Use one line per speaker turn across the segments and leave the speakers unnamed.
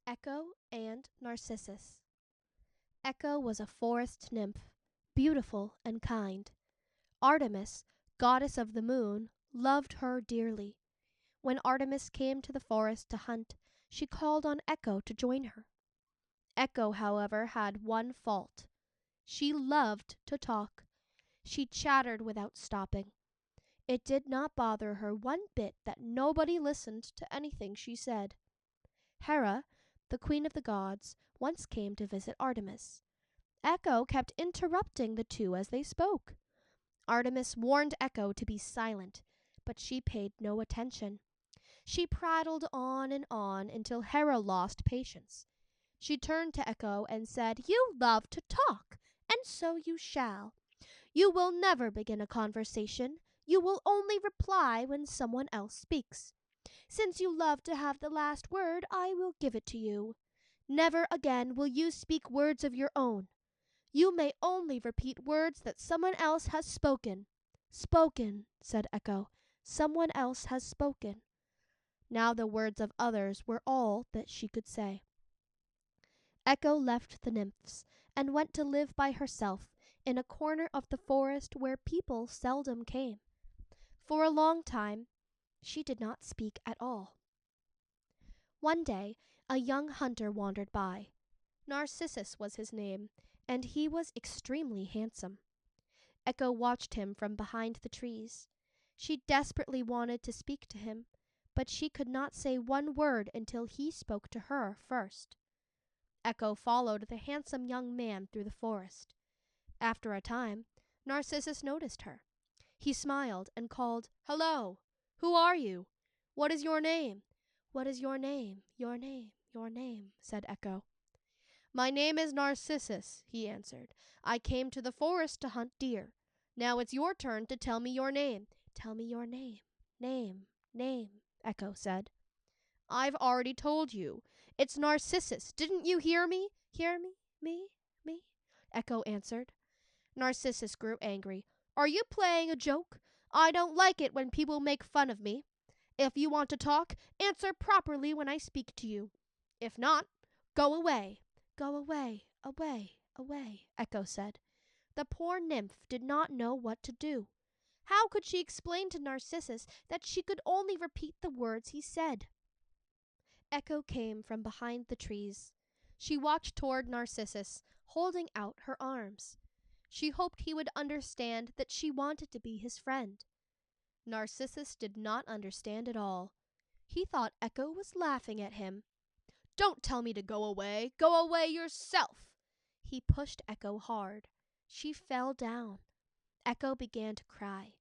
Echo and Narcissus. Echo was a forest nymph, beautiful and kind. Artemis, goddess of the moon, loved her dearly. When Artemis came to the forest to hunt, she called on Echo to join her. Echo, however, had one fault. She loved to talk. She chattered without stopping. It did not bother her one bit that nobody listened to anything she said. Hera, the queen of the gods, once came to visit Artemis. Echo kept interrupting the two as they spoke. Artemis warned Echo to be silent, but she paid no attention. She prattled on and on until Hera lost patience. She turned to Echo and said, "You love to talk, and so you shall. You will never begin a conversation. You will only reply when someone else speaks. Since you love to have the last word, I will give it to you. Never again will you speak words of your own. You may only repeat words that someone else has spoken." "Spoken," said Echo. "Someone else has spoken." Now the words of others were all that she could say. Echo left the nymphs and went to live by herself in a corner of the forest where people seldom came. For a long time she did not speak at all. One day a young hunter wandered by. Narcissus was his name, and he was extremely handsome. Echo watched him from behind the trees. She desperately wanted to speak to him, but she could not say one word until he spoke to her first. Echo followed the handsome young man through the forest. After a time, Narcissus noticed her. He smiled and called, "Hello! Who are you? What is your name?" "What is your name? Your name, your name," said Echo. "My name is Narcissus," he answered. "I came to the forest to hunt deer. Now it's your turn to tell me your name." "Tell me your name, name," Echo said. "I've already told you. It's Narcissus. Didn't you hear me?" "Hear me, me," Echo answered. Narcissus grew angry. "Are you playing a joke? I don't like it when people make fun of me. If you want to talk, answer properly when I speak to you. If not, go away." "Go away, away," Echo said. The poor nymph did not know what to do. How could she explain to Narcissus that she could only repeat the words he said? Echo came from behind the trees. She walked toward Narcissus, holding out her arms. She hoped he would understand that she wanted to be his friend. Narcissus did not understand at all. He thought Echo was laughing at him. "Don't tell me to go away. Go away yourself." He pushed Echo hard. She fell down. Echo began to cry.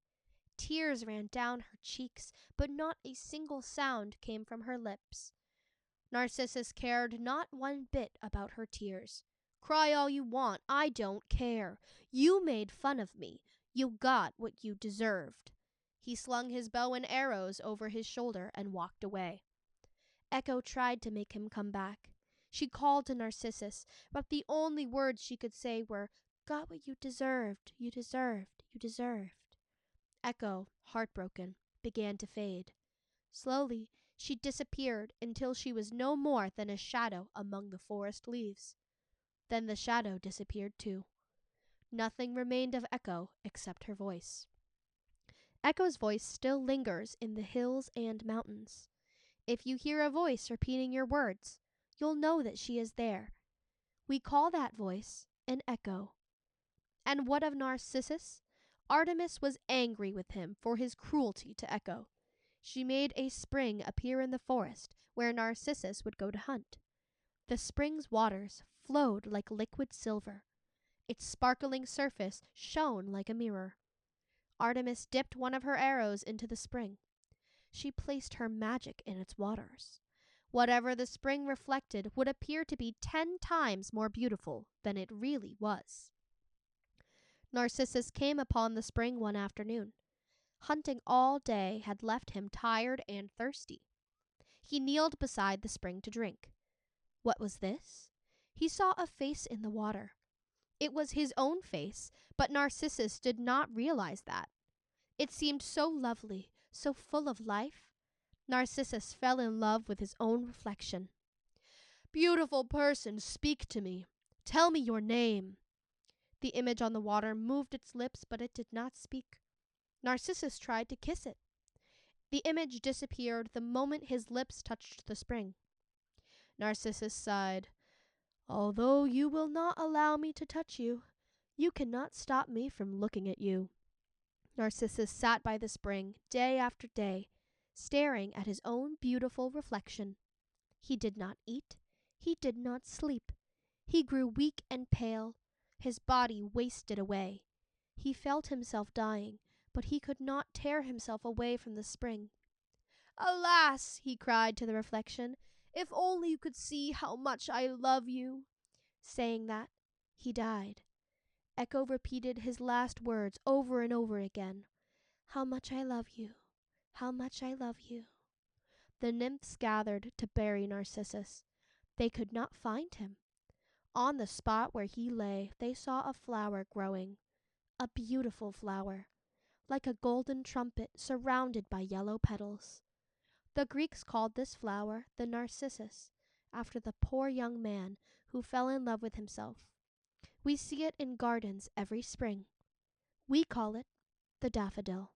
Tears ran down her cheeks, but not a single sound came from her lips. Narcissus cared not one bit about her tears. "Cry all you want. I don't care. You made fun of me. You got what you deserved." He slung his bow and arrows over his shoulder and walked away. Echo tried to make him come back. She called to Narcissus, but the only words she could say were, "Got what you deserved, you deserved, you deserved." Echo, heartbroken, began to fade. Slowly, she disappeared until she was no more than a shadow among the forest leaves. Then the shadow disappeared too. Nothing remained of Echo except her voice. Echo's voice still lingers in the hills and mountains. If you hear a voice repeating your words, you'll know that she is there. We call that voice an echo. And what of Narcissus? Artemis was angry with him for his cruelty to Echo. She made a spring appear in the forest where Narcissus would go to hunt. The spring's waters flowed like liquid silver. Its sparkling surface shone like a mirror. Artemis dipped one of her arrows into the spring. She placed her magic in its waters. Whatever the spring reflected would appear to be 10 times more beautiful than it really was. Narcissus came upon the spring one afternoon. Hunting all day had left him tired and thirsty. He kneeled beside the spring to drink. What was this? He saw a face in the water. It was his own face, but Narcissus did not realize that. It seemed so lovely, so full of life. Narcissus fell in love with his own reflection. Beautiful person, speak to me. Tell me your name." The image on the water moved its lips, but it did not speak. Narcissus tried to kiss it. The image disappeared the moment his lips touched the spring. Narcissus sighed. "Although you will not allow me to touch you, you cannot stop me from looking at you." Narcissus sat by the spring day after day, staring at his own beautiful reflection. He did not eat. He did not sleep. He grew weak and pale. His body wasted away. He felt himself dying, but he could not tear himself away from the spring. "Alas!" he cried to the reflection, "if only you could see how much I love you." Saying that, he died. Echo repeated his last words over and over again. "How much I love you. How much I love you." The nymphs gathered to bury Narcissus. They could not find him. On the spot where he lay, they saw a flower growing, a beautiful flower, like a golden trumpet surrounded by yellow petals. The Greeks called this flower the Narcissus, after the poor young man who fell in love with himself. We see it in gardens every spring. We call it the daffodil.